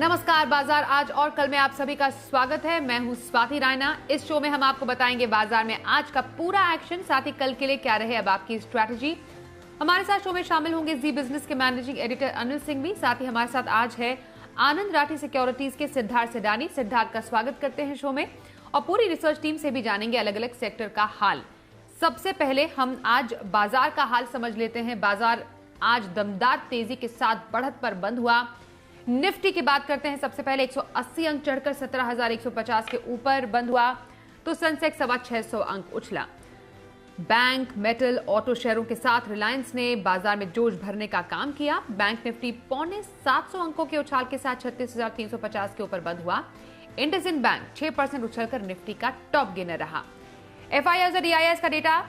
नमस्कार बाजार आज और कल में आप सभी का स्वागत है। मैं हूं स्वाति रायना। इस शो में हम आपको बताएंगे बाजार में आज का पूरा एक्शन, साथ ही कल के लिए क्या रहे अब आपकी स्ट्रैटेजी। हमारे साथ शो में शामिल होंगे जी बिजनेस के मैनेजिंग एडिटर अनिल सिंह भी, साथ ही हमारे साथ आज है आनंद राठी सिक्योरिटीज के सिद्धार्थ सिडानी। सिद्धार्थ का स्वागत करते हैं शो में और पूरी रिसर्च टीम से भी जानेंगे अलग अलग सेक्टर का हाल। सबसे पहले हम आज बाजार का हाल समझ लेते हैं। बाजार आज दमदार तेजी के साथ बढ़त पर बंद हुआ। निफ्टी की बात करते हैं। सबसे पहले 180 अंक चढ़कर 17,150 के ऊपर बंद हुआ, तो सेंसेक्स 600 अंक उछला। बैंक, मेटल, ऑटो शेयरों के साथ रिलायंस ने बाजार में जोश भरने का काम किया। बैंक निफ्टी 750 अंकों के उछाल के साथ 36,350 के ऊपर बंद हुआ। इंडसइंड बैंक 6% उछलकर निफ्टी का टॉप गेनर रहा। एफआईआई और डीआईआई का डेटा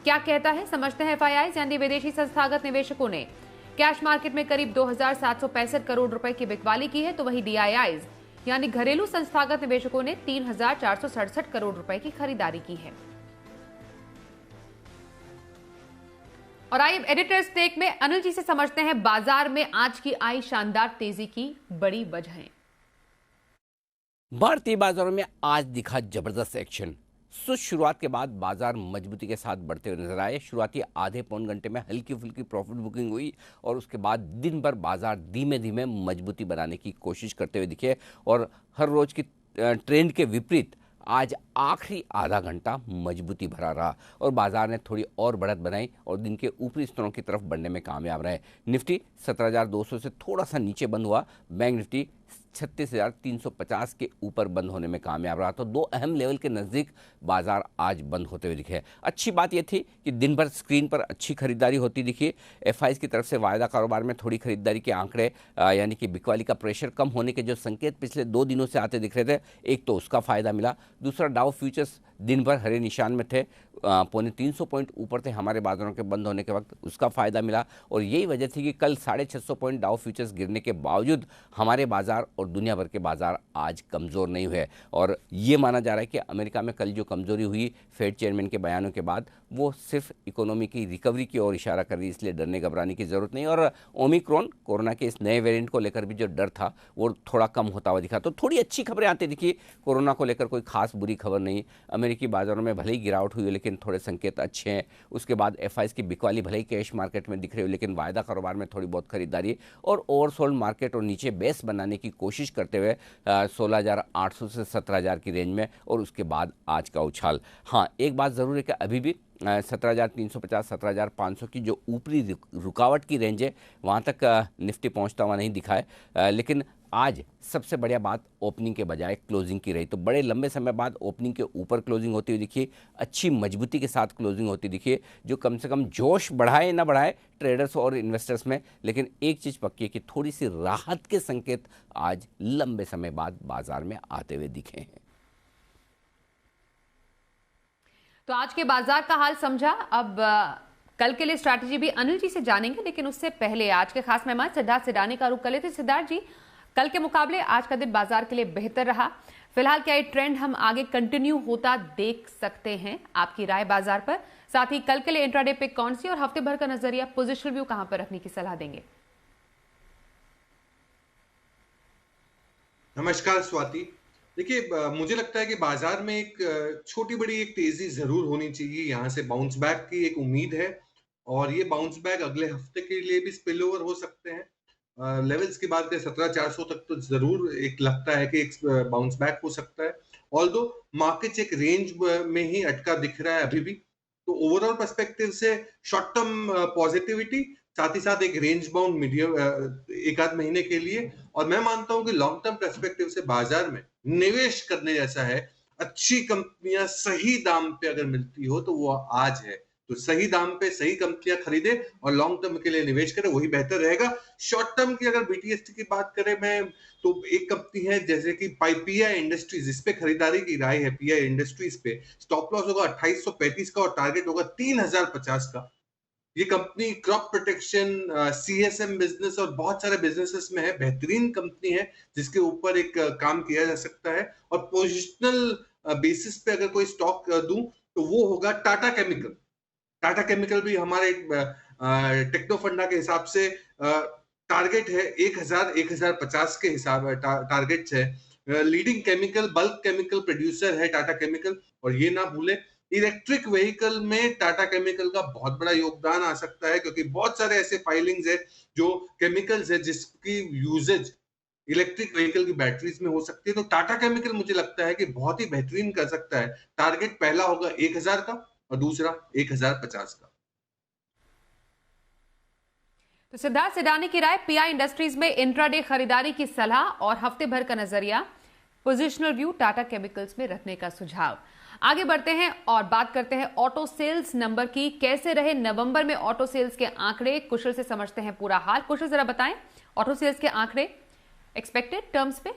क्या कहता है, समझते हैं। एफआईआई यानी विदेशी संस्थागत निवेशकों ने कैश मार्केट में करीब 2,765 करोड़ रुपए की बिकवाली की है, तो वहीं डीआईआई यानी घरेलू संस्थागत निवेशकों ने 3,467 करोड़ रुपए की खरीदारी की है। और आइए एडिटर्स टेक में अनिल जी से समझते हैं बाजार में आज की आई शानदार तेजी की बड़ी वजहें। भारतीय बाजारों में आज दिखा जबरदस्त एक्शन। सुस्त शुरुआत के बाद बाजार मजबूती के साथ बढ़ते हुए नजर आए। शुरुआती आधे पौन घंटे में हल्की फुल्की प्रॉफिट बुकिंग हुई और उसके बाद दिन भर बाजार धीमे धीमे मजबूती बनाने की कोशिश करते हुए दिखे और हर रोज की ट्रेंड के विपरीत आज आखिरी आधा घंटा मजबूती भरा रहा और बाजार ने थोड़ी और बढ़त बनाई और दिन के ऊपरी स्तरों की तरफ बढ़ने में कामयाब रहे। निफ्टी 17,200 से थोड़ा सा नीचे बंद हुआ। बैंक निफ्टी 36,350 के ऊपर बंद होने में कामयाब रहा। तो दो अहम लेवल के नज़दीक बाजार आज बंद होते हुए दिखे। अच्छी बात यह थी कि दिन भर स्क्रीन पर अच्छी खरीदारी होती दिखी। एफआईआई की तरफ से वायदा कारोबार में थोड़ी खरीदारी के आंकड़े यानी कि बिकवाली का प्रेशर कम होने के जो संकेत पिछले 2 दिनों से आते दिख रहे थे, एक तो उसका फायदा मिला। दूसरा, डाउ फ्यूचर्स दिन भर हरे निशान में थे, 350 पॉइंट ऊपर थे हमारे बाजारों के बंद होने के वक्त, उसका फायदा मिला। और यही वजह थी कि कल 650 पॉइंट डाउ फ्यूचर्स गिरने के बावजूद हमारे बाजार और दुनिया भर के बाजार आज कमज़ोर नहीं हुए। और ये माना जा रहा है कि अमेरिका में कल जो कमज़ोरी हुई फेड चेयरमैन के बयानों के बाद, वो सिर्फ इकोनॉमी की रिकवरी की ओर इशारा कर रही है, इसलिए डरने घबराने की ज़रूरत नहीं। और ओमिक्रॉन कोरोना के इस नए वेरिएंट को लेकर भी जो डर था वो थोड़ा कम होता हुआ दिखा। तो थोड़ी अच्छी खबरें आती दिखी। कोरोना को लेकर कोई खास बुरी खबर नहीं। अमेरिकी बाजारों में भले ही गिरावट हुई लेकिन थोड़े संकेत अच्छे हैं। उसके बाद एफआईआई की बिकवाली भले ही कैश मार्केट में दिख रही हो लेकिन वायदा कारोबार में थोड़ी बहुत खरीदारी और ओवरसोल्ड मार्केट और नीचे बेस बनाने की कोशिश करते हुए 16,800 से 17,000 की रेंज में और उसके बाद आज का उछाल। हाँ, एक बात ज़रूर है कि अभी भी 17,350 17,500 की जो ऊपरी रुकावट की रेंज है वहाँ तक निफ्टी पहुँचता हुआ नहीं दिखा है। लेकिन आज सबसे बढ़िया बात ओपनिंग के बजाय क्लोजिंग की रही। तो बड़े लंबे समय बाद ओपनिंग के ऊपर क्लोजिंग होती हुई दिखी, अच्छी मजबूती के साथ क्लोजिंग होती दिखी, जो कम से कम जोश बढ़ाए ना बढ़ाए ट्रेडर्स और इन्वेस्टर्स में, लेकिन एक चीज़ पक्की है कि थोड़ी सी राहत के संकेत आज लंबे समय बाद बाजार में आते हुए दिखे हैं। तो आज के बाजार का हाल समझा। अब कल के लिए स्ट्रैटेजी भी अनिल जी से जानेंगे, लेकिन उससे पहले आज के खास मेहमान सिद्धार्थ सिडानी का रुख कर लेते। सिद्धार्थ जी, कल के मुकाबले आज का दिन बाजार के लिए बेहतर रहा। फिलहाल क्या ये ट्रेंड हम आगे कंटिन्यू होता देख सकते हैं? आपकी राय बाजार पर, साथ ही कल के लिए इंट्राडे पिक कौन सी और हफ्ते भर का नजरिया, पोजिशन व्यू कहां पर रखने की सलाह देंगे? नमस्कार स्वाति। देखिए, मुझे लगता है कि बाजार में एक छोटी बड़ी एक तेजी जरूर होनी चाहिए। यहाँ से बाउंस बैक की एक उम्मीद है और ये बाउंस बैक अगले हफ्ते के लिए भी स्पिल ओवर हो सकते हैं। लेवल्स की बात करें 17,400 तक तो जरूर एक लगता है कि एक बाउंस बैक हो सकता है। ऑल्दो मार्केट एक रेंज में ही अटका दिख रहा है अभी भी, तो ओवरऑल पर्सपेक्टिव से शॉर्ट टर्म पॉजिटिविटी, साथ ही साथ एक रेंज बाउंड मीडियम एक आध महीने के लिए। और मैं मानता हूं कि लॉन्ग टर्म पर्सपेक्टिव से बाजार में निवेश करने जैसा है। अच्छी कंपनियां सही दाम पे अगर मिलती हो तो वो आज है, तो सही दाम पे सही कंपनियां खरीदे और लॉन्ग टर्म के लिए निवेश करें, वही बेहतर रहेगा। शॉर्ट टर्म की अगर बीटीएसटी की बात करें मैं, तो एक कंपनी है जैसे कि पीआई इंडस्ट्रीज, इस पे खरीदारी की राय है। पीआई इंडस्ट्रीज पे स्टॉप लॉस होगा 2835 का और टारगेट होगा 3050 का। ये company crop protection, CSM business और बहुत सारे बिजनेसेस में है। बेहतरीन कंपनी है जिसके ऊपर एक काम किया जा सकता है। और पोजिशनल बेसिस पे अगर कोई स्टॉक दूं तो वो होगा टाटा केमिकल। टाटा केमिकल भी हमारे टेक्नो फंडा के हिसाब से टारगेट है 1050 के हिसाब टारगेट्स है। Leading chemical bulk chemical producer है टाटा केमिकल, और ये ना भूले इलेक्ट्रिक व्हीकल में टाटा केमिकल का बहुत बड़ा योगदान आ सकता है, क्योंकि बहुत सारे ऐसे फाइलिंग्स है जो केमिकल्स है जिसकी यूजेज इलेक्ट्रिक व्हीकल की बैटरीज में हो सकती है। तो टाटा केमिकल मुझे लगता है कि बहुत ही बेहतरीन कर सकता है। टारगेट पहला होगा 1000 का और दूसरा 1050 का। तो सिद्धार्थ सिडानी की राय, पीआई इंडस्ट्रीज में इंट्राडे खरीदारी की सलाह और हफ्ते भर का नजरिया, पोजिशनल व्यू टाटा केमिकल्स में रखने का सुझाव। आगे बढ़ते हैं और बात करते हैं ऑटो सेल्स नंबर की। कैसे रहे नवंबर में ऑटो सेल्स के आंकड़े, कुशल से समझते हैं पूरा हाल। कुशल जरा बताएं ऑटो सेल्स के आंकड़े एक्सपेक्टेड टर्म्स पे।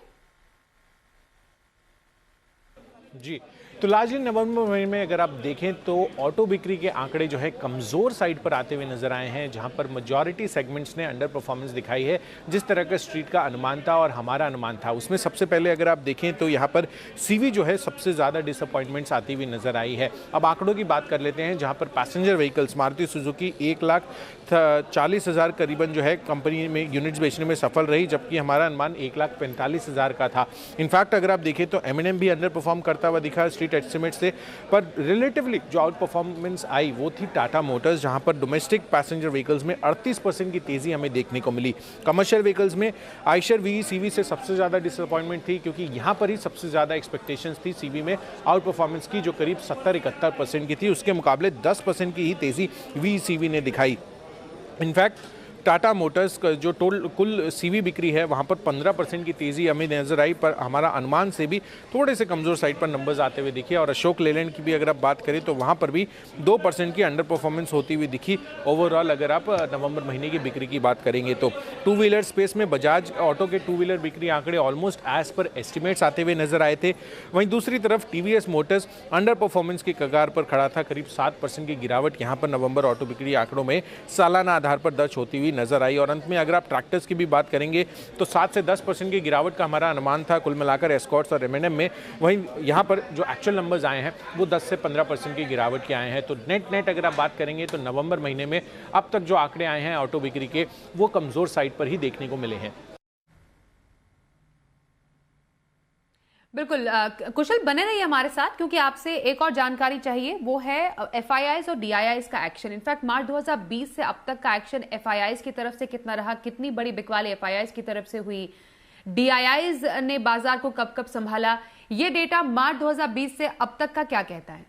जी, तो लार्जली नवंबर महीने में अगर आप देखें तो ऑटो बिक्री के आंकड़े जो है कमज़ोर साइड पर आते हुए नजर आए हैं, जहां पर मेजॉरिटी सेगमेंट्स ने अंडर परफॉर्मेंस दिखाई है। जिस तरह का स्ट्रीट का अनुमान था और हमारा अनुमान था, उसमें सबसे पहले अगर आप देखें तो यहां पर सीवी जो है सबसे ज़्यादा डिसअपॉइंटमेंट्स आती हुई नजर आई है। अब आंकड़ों की बात कर लेते हैं, जहाँ पर पैसेंजर व्हीकल्स मारुति सुजुकी 1,40,000 करीबन जो है कंपनी में यूनिट्स बेचने में सफल रही, जबकि हमारा अनुमान 1,45,000 का था। इनफैक्ट अगर आप देखें तो M&M भी अंडर परफॉर्म करता हुआ दिखा स्ट्रीट एस्टिमेट से, पर रिलेटिवली जो आउट परफॉर्मेंस आई वो थी टाटा मोटर्स, जहां पर डोमेस्टिक पैसेंजर व्हीकल्स में 38% की तेजी हमें देखने को मिली। कमर्शियल व्हीकल्स में आयशर वी सीवी से सबसे ज़्यादा डिसअपॉइंटमेंट थी, क्योंकि यहां पर ही सबसे ज़्यादा एक्सपेक्टेशंस थी सीवी में आउट परफॉर्मेंस की, जो करीब 70-71% की थी। उसके मुकाबले 10% की ही तेजी वी सीवी ने दिखाई। इनफैक्ट टाटा मोटर्स का जो कुल सीवी बिक्री है वहाँ पर 15% की तेज़ी हमें नजर आई, पर हमारा अनुमान से भी थोड़े से कमज़ोर साइड पर नंबर्स आते हुए दिखे। और अशोक लेलैंड की भी अगर आप बात करें तो वहाँ पर भी 2% की अंडर परफॉर्मेंस होती हुई दिखी। ओवरऑल अगर आप नवंबर महीने की बिक्री की बात करेंगे तो टू व्हीलर स्पेस में बजाज ऑटो के टू व्हीलर बिक्री आंकड़े ऑलमोस्ट एज पर एस्टिमेट्स आते हुए नजर आए थे। वहीं दूसरी तरफ टीवीएस मोटर्स अंडर परफॉर्मेंस की कगार पर खड़ा था, करीब 7% की गिरावट यहाँ पर नवंबर ऑटो बिक्री आंकड़ों में सालाना आधार पर दर्ज होती हुई नजर आई। और अंत में अगर आप ट्रैक्टर्स की भी बात करेंगे तो 7 से 10% की गिरावट का हमारा अनुमान था कुल मिलाकर एस्कॉर्ट्स और M&M में। वहीं यहाँ पर जो एक्चुअल नंबर्स आए हैं वो 10 से 15% की गिरावट के आए हैं। तो नेट अगर आप बात करेंगे तो नवंबर महीने में अब तक जो आंकड़े आए हैं ऑटो बिक्री के, वो कमजोर साइड पर ही देखने को मिले हैं। बिल्कुल कुशल बने रहिए हमारे साथ, क्योंकि आपसे एक और जानकारी चाहिए, वो है एफआईआईज और डीआईआईज का एक्शन। इनफैक्ट मार्च 2020 से अब तक का एक्शन एफआईआईज की तरफ से कितना रहा, कितनी बड़ी बिकवाली एफआईआईज की तरफ से हुई, डीआईआईज ने बाजार को कब कब संभाला, ये डेटा मार्च 2020 से अब तक का क्या कहता है?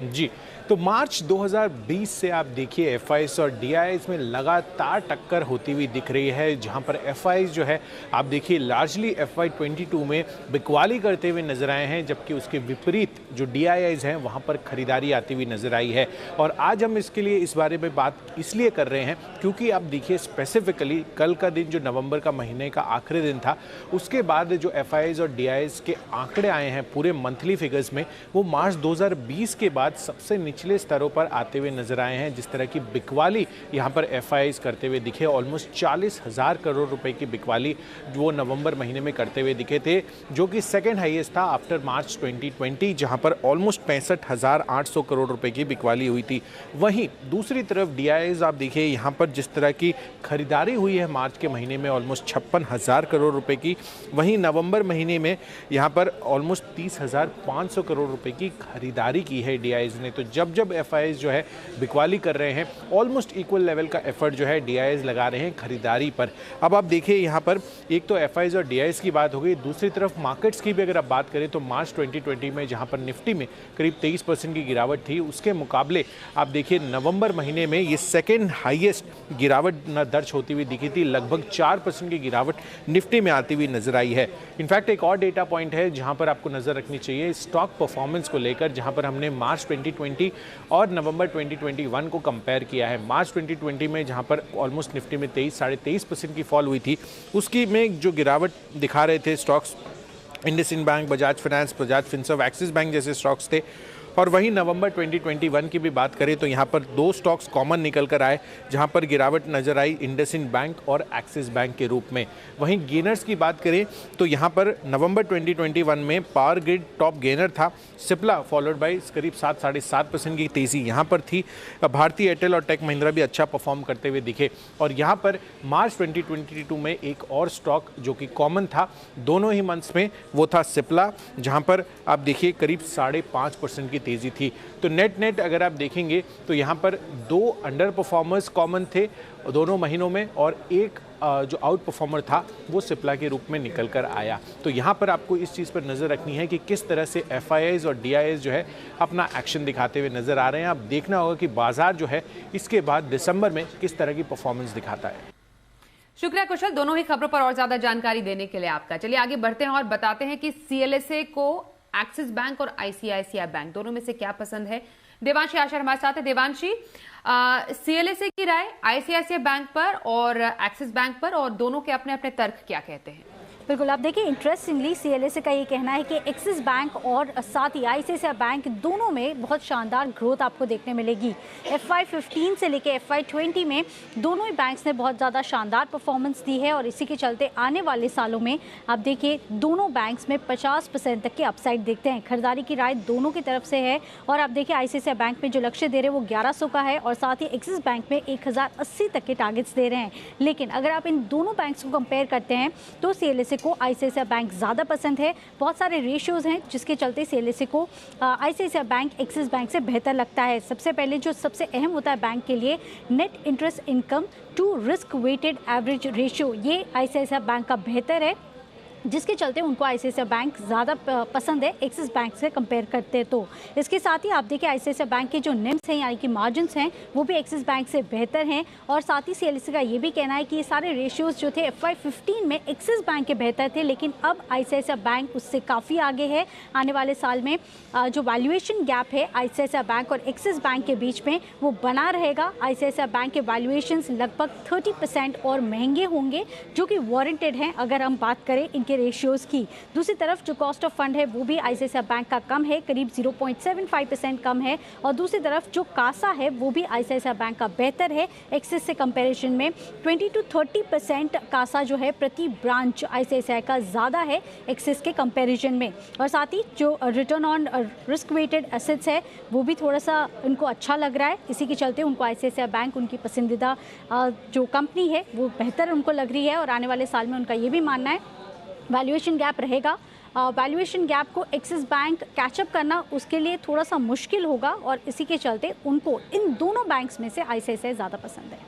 जी, तो मार्च 2020 से आप देखिए एफआईआईज और डीआईआईज में लगातार टक्कर होती हुई दिख रही है, जहां पर एफआईआईज जो है आप देखिए लार्जली FY 22 में बिकवाली करते हुए नजर आए हैं, जबकि उसके विपरीत जो डीआईआईज हैं वहां पर खरीदारी आती हुई नजर आई है। और आज हम इसके लिए इस बारे में बात इसलिए कर रहे हैं क्योंकि आप देखिए स्पेसिफिकली कल का दिन जो नवंबर का महीने का आखिरी दिन था, उसके बाद जो एफआईआईज और डीआईआईज के आंकड़े आए हैं पूरे मंथली फिगर्स में, वो मार्च 2020 के बाद सबसे निचले स्तरों पर आते हुए नजर आए हैं। जिस तरह की बिकवाली यहाँ पर एफआईआईज करते हुए दिखे, ऑलमोस्ट 40,000 करोड़ रुपए की बिकवाली वो नवंबर महीने में करते हुए दिखे थे, जो कि सेकेंड हाईएस्ट था आफ्टर मार्च 2020, जहां पर ऑलमोस्ट 65,800 करोड़ रुपए की बिकवाली हुई थी। वहीं दूसरी तरफ डीआईआईज आप देखिए यहाँ पर जिस तरह की खरीदारी हुई है मार्च के महीने में ऑलमोस्ट 56,000 करोड़ रुपए की, वहीं नवंबर महीने में यहाँ पर ऑलमोस्ट 30,500 करोड़ रुपए की खरीदारी की है डीआईआईज ने। तो जब एफआईआईज जो है बिकवाली कर रहे हैं, ऑलमोस्ट इक्वल लेवल का एफर्ट जो है डीआईआईज लगा रहे हैं खरीदारी पर। अब आप देखिए यहाँ पर एक तो एफआईआईज और डीआईआईज की बात हो गई, दूसरी तरफ मार्केट्स की भी अगर आप बात करें तो मार्च 2020 में जहाँ पर निफ्टी में करीब 23% की गिरावट थी, उसके मुकाबले आप देखिए नवंबर महीने में ये सेकेंड हाईएस्ट गिरावट दर्ज होती हुई दिखी थी। लगभग 4% की गिरावट निफ्टी में आती हुई नजर आई है। इनफैक्ट एक और डेटा पॉइंट है जहाँ पर आपको नजर रखनी चाहिए स्टॉक परफॉर्मेंस को लेकर, जहाँ पर हमने मार्च 2020 और नवंबर 2021 को कंपेयर किया है। मार्च 2020 में जहां पर ऑलमोस्ट निफ्टी में 23-23% की फॉल हुई थी, उसकी में जो गिरावट दिखा रहे थे stocks IndusInd bank, Bajaj finance, Bajaj Finserv, axis bank जैसे स्टॉक्स थे, और वहीं नवंबर 2021 की भी बात करें तो यहाँ पर 2 स्टॉक्स कॉमन निकल कर आए, जहाँ पर गिरावट नजर आई इंडसइंड बैंक और एक्सिस बैंक के रूप में। वहीं गेनर्स की बात करें तो यहाँ पर नवंबर 2021 में पावर ग्रिड टॉप गेनर था, सिप्ला फॉलोड बाय करीब 7-7.5% की तेजी यहाँ पर थी। भारतीय एयरटेल और टेक महिंद्रा भी अच्छा परफॉर्म करते हुए दिखे। और यहाँ पर मार्च 2022 में एक और स्टॉक जो कि कॉमन था दोनों ही मंथ्स में, वो था सिप्ला, जहाँ पर आप देखिए करीब 5.5% की तेजी थी। तो नेट अगर आप देखेंगे तो यहाँ पर 2 अंडर परफॉर्मर्स कॉमन थे दोनों महीनों में, और एक जो आउट परफॉर्मर था वो सिप्ला के रूप में निकल कर आया। तो यहाँ पर आपको इस चीज़ पर नज़र रखनी है कि किस तरह से FIIs और DIIs जो है अपना एक्शन दिखाते हुए नज़र आ रहे हैं। अब देखना होगा कि बाजार जो है इसके बाद दिसंबर में किस तरह की परफॉर्मेंस दिखाता है। शुक्रिया कुशल, दोनों ही खबरों पर और ज्यादा जानकारी देने के लिए आपका। चलिए आगे बढ़ते हैं और बताते हैं कि CLSA को एक्सिस बैंक और ICICI बैंक दोनों में से क्या पसंद है। देवांशी आशा हमारे साथ है। देवांशी, CLSA की राय ICICI बैंक पर और एक्सिस बैंक पर, और दोनों के अपने अपने तर्क क्या कहते हैं? बिल्कुल, आप देखिए इंटरेस्टिंगली CLSA का ये कहना है कि एक्सिस बैंक और साथ ही ICICI बैंक दोनों में बहुत शानदार ग्रोथ आपको देखने मिलेगी। FY15 से लेके FY20 में दोनों ही बैंक्स ने बहुत ज़्यादा शानदार परफॉर्मेंस दी है, और इसी के चलते आने वाले सालों में आप देखिए दोनों बैंक्स में 50% तक के अपसाइड देखते हैं। खरीदारी की राय दोनों की तरफ से है, और आप देखिए ICICI बैंक में जो लक्ष्य दे रहे हैं वो 1100 का है, और साथ ही एक्सिस बैंक में 1080 तक के टारगेट्स दे रहे हैं। लेकिन अगर आप इन दोनों बैंक्स को कंपेयर करते हैं तो CLSA को ICICI बैंक ज़्यादा पसंद है। बहुत सारे रेशियोज हैं जिसके चलते CLSA को ICICI बैंक एक्सिस बैंक से बेहतर लगता है। सबसे पहले जो सबसे अहम होता है बैंक के लिए, net interest income to risk weighted average ratio, ये ICICI बैंक का बेहतर है, जिसके चलते उनको ICICI बैंक ज़्यादा पसंद है एक्सिस बैंक से कंपेयर करते हैं। तो इसके साथ ही आप देखिए ICICI बैंक के जो निम्स हैं यानी कि मार्जिन्स हैं वो भी एक्सिस बैंक से बेहतर हैं, और साथ ही CLSA का ये भी कहना है कि ये सारे रेशियोज़ जो थे FY15 में एक्सिस बैंक के बेहतर थे, लेकिन अब ICICI बैंक उससे काफ़ी आगे है। आने वाले साल में जो वैल्यूएशन गैप है ICICI बैंक और एक्सिस बैंक के बीच में वो बना रहेगा। ICICI बैंक के वैल्यूएशंस लगभग 30% और महंगे होंगे, जो कि वारंटेड हैं अगर हम बात करें इनके रेशियोज की। दूसरी तरफ जो कॉस्ट ऑफ फंड है वो भी ICICI बैंक का कम है, करीब 0.75% कम है, और दूसरी तरफ जो कासा है वो भी ICICI बैंक का बेहतर है एक्सिस से कंपैरिजन में। 20 to 30% कासा जो है प्रति ब्रांच ICICI का ज़्यादा है एक्सिस के कंपैरिजन में, और साथ ही जो return on risk weighted assets है वो भी थोड़ा सा उनको अच्छा लग रहा है। इसी के चलते उनको ICICI बैंक उनकी पसंदीदा जो कंपनी है वो बेहतर उनको लग रही है, और आने वाले साल में उनका ये भी मानना है वैल्यूएशन गैप रहेगा। वैल्यूएशन गैप को एक्सिस बैंक कैचअप करना उसके लिए थोड़ा सा मुश्किल होगा, और इसी के चलते उनको इन दोनों बैंक्स में से ICICI ज़्यादा पसंद है।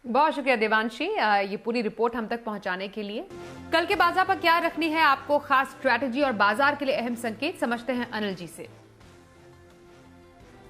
बहुत शुक्रिया देवांशी, ये पूरी रिपोर्ट हम तक पहुंचाने के लिए। कल के बाजार पर क्या रखनी है आपको खास स्ट्रैटेजी और बाजार के लिए अहम संकेत, समझते हैं अनिल जी से।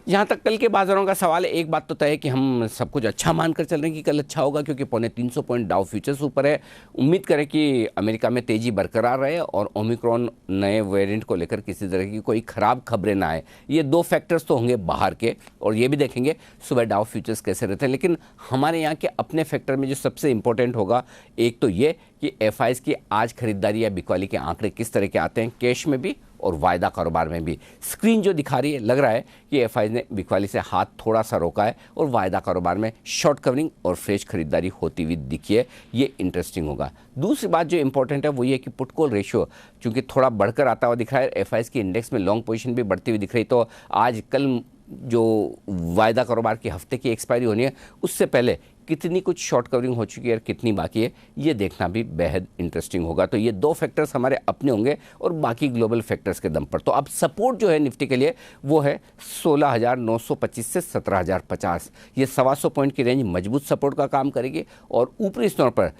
जहाँ तक कल के बाजारों का सवाल है, एक बात तो तय है कि हम सब कुछ अच्छा मानकर चल रहे हैं कि कल अच्छा होगा, क्योंकि 350 पॉइंट डाउ फ्यूचर्स ऊपर है। उम्मीद करें कि अमेरिका में तेज़ी बरकरार रहे और ओमिक्रॉन नए वेरिएंट को लेकर किसी तरह की कोई ख़राब खबरें ना आए। ये 2 फैक्टर्स तो होंगे बाहर के, और ये भी देखेंगे सुबह डाउ फ्यूचर्स कैसे रहते हैं। लेकिन हमारे यहाँ के अपने फैक्टर में जो सबसे इंपॉर्टेंट होगा, एक तो ये कि FIs की आज खरीदारी या बिकवाली के आंकड़े किस तरह के आते हैं, कैश में भी और वायदा कारोबार में भी। स्क्रीन जो दिखा रही है, लग रहा है कि FIs ने बिकवाली से हाथ थोड़ा सा रोका है और वायदा कारोबार में शॉर्ट कवरिंग और फ्रेश खरीदारी होती हुई दिखी है। ये इंटरेस्टिंग होगा। दूसरी बात जो इंपॉर्टेंट है वो ये कि पुट कॉल रेशियो चूंकि थोड़ा बढ़कर आता हुआ दिख रहा है, FIs की इंडेक्स में लॉन्ग पोजीशन भी बढ़ती हुई दिख रही। तो आज कल जो वायदा कारोबार की हफ्ते की एक्सपायरी होनी है, उससे पहले कितनी कुछ शॉर्ट कवरिंग हो चुकी है और कितनी बाकी है, ये देखना भी बेहद इंटरेस्टिंग होगा। तो ये 2 फैक्टर्स हमारे अपने होंगे और बाकी ग्लोबल फैक्टर्स के दम पर। तो अब सपोर्ट जो है निफ्टी के लिए वो है 16,925 से 17,050। ये 125 पॉइंट की रेंज मजबूत सपोर्ट का काम करेगी, और ऊपरी स्तर पर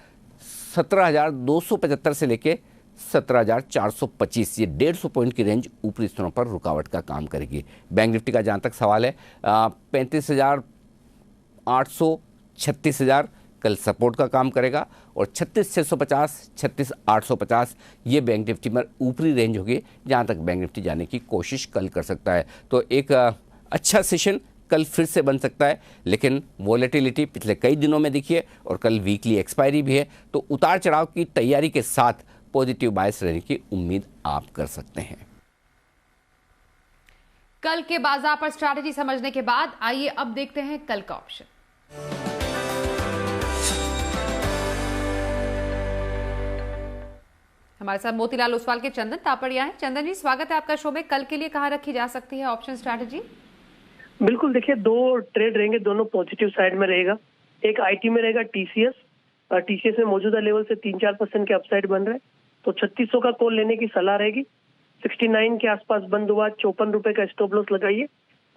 17,275 से लेके 17,425, ये 150 पॉइंट की रेंज ऊपरी स्तरों पर रुकावट का काम करेगी। बैंक निफ्टी का जहाँ तक सवाल है, 35,800 36,000 कल सपोर्ट का काम करेगा, और 36,650 36,850 ये बैंक निफ्टी में ऊपरी रेंज होगी जहाँ तक बैंक निफ्टी जाने की कोशिश कल कर सकता है। तो एक अच्छा सेशन कल फिर से बन सकता है, लेकिन वॉलेटिलिटी पिछले कई दिनों में दिखी है और कल वीकली एक्सपायरी भी है, तो उतार चढ़ाव की तैयारी के साथ पॉजिटिव बायस रहने की उम्मीद आप कर सकते हैं। कल के बाजार पर स्ट्रैटेजी समझने के बाद आइए अब देखते हैं कल का ऑप्शन। हमारे साथ मोतीलाल ओसवाल के चंदन तापड़िया हैं। चंदन जी, स्वागत है आपका शो में। कल के लिए कहां रखी जा सकती है ऑप्शन स्ट्रैटेजी? बिल्कुल, देखिए 2 ट्रेड रहेंगे, दोनों पॉजिटिव साइड में रहेगा। एक आईटी में रहेगा टीसीएस। टीसीएस में मौजूदा लेवल से 3-4% के अपसाइड बन रहे हैं, तो 3600 का कॉल लेने की सलाह रहेगी। 69 के आसपास बंद हुआ, 54 रुपए का स्टॉप लॉस लगाइए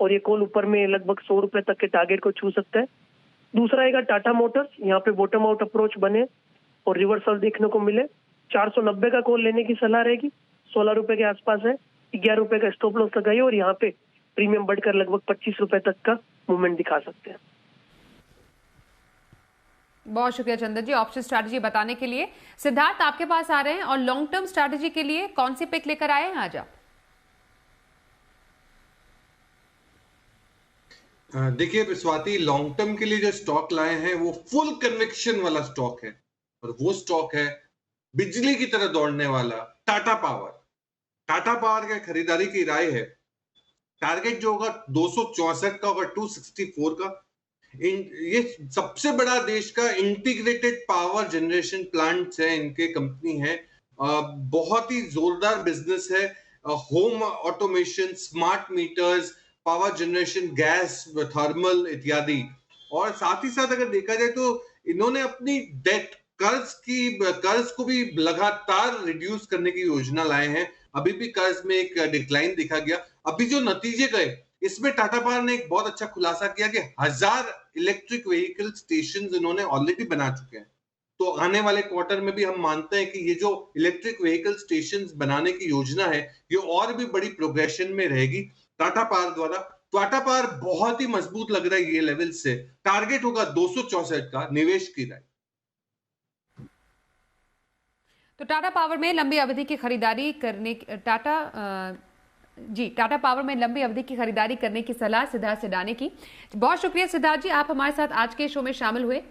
और ये कॉल ऊपर में लगभग 100 रुपए तक के टारगेट को छू सकता है। दूसरा रहेगा टाटा मोटर्स। यहाँ पे बॉटम आउट अप्रोच बने और रिवर्सल देखने को मिले, 490 का कॉल लेने की सलाह रहेगी। 16 रुपए के आसपास है, 11 रुपए का स्टॉप लॉस लगाइए और यहाँ पे प्रीमियम बढ़कर लगभग 25 रुपए तक का मूवमेंट दिखा सकते हैं। बहुत शुक्रिया चंदन जी ऑप्शन स्ट्रैटेजी बताने के लिए। सिद्धार्थ, आपके पास आ रहे हैं और लॉन्ग टर्म स्ट्रैटेजी के लिए कौन सी पिक लेकर आए हैं आज आप? देखिए स्वाति, लॉन्ग टर्म के लिए जो स्टॉक लाए हैं वो फुल कन्विक्शन वाला स्टॉक है और वो स्टॉक है बिजली की तरह दौड़ने वाला टाटा पावर। टाटा पावर की खरीदारी की राय है, टारगेट जो होगा 264 का होगा, 264 का। ये सबसे बड़ा देश का इंटीग्रेटेड पावर जनरेशन प्लांट है, इनके कंपनी है। बहुत ही जोरदार बिजनेस है। Home automation, smart meters, power generation, gas, thermal इत्यादि। और साथ ही साथ अगर देखा जाए तो इन्होंने अपनी डेट कर्ज को भी लगातार रिड्यूस करने की योजना लाए हैं। अभी भी कर्ज में एक डिक्लाइन देखा गया। अभी जो नतीजे गए, इसमें टाटा पावर ने एक बहुत अच्छा खुलासा किया कि 1000 इलेक्ट्रिक व्हीकल स्टेशन इन्होंने ऑलरेडी बना चुके हैं। तो आने वाले क्वार्टर में भी हम मानते हैं कि ये जो इलेक्ट्रिक व्हीकल स्टेशन बनाने की योजना है, ये और भी बड़ी प्रोग्रेशन में रहेगी टाटा पावर द्वारा। टाटा पावर बहुत ही मजबूत लग रहा है ये लेवल से। टारगेट होगा 264 का, निवेश की राय। तो टाटा पावर में लंबी अवधि की खरीदारी करने टाटा पावर में लंबी अवधि की खरीदारी करने की सलाह सिद्धार्थ सिडाने की। बहुत शुक्रिया सिद्धार्थ जी, आप हमारे साथ आज के शो में शामिल हुए।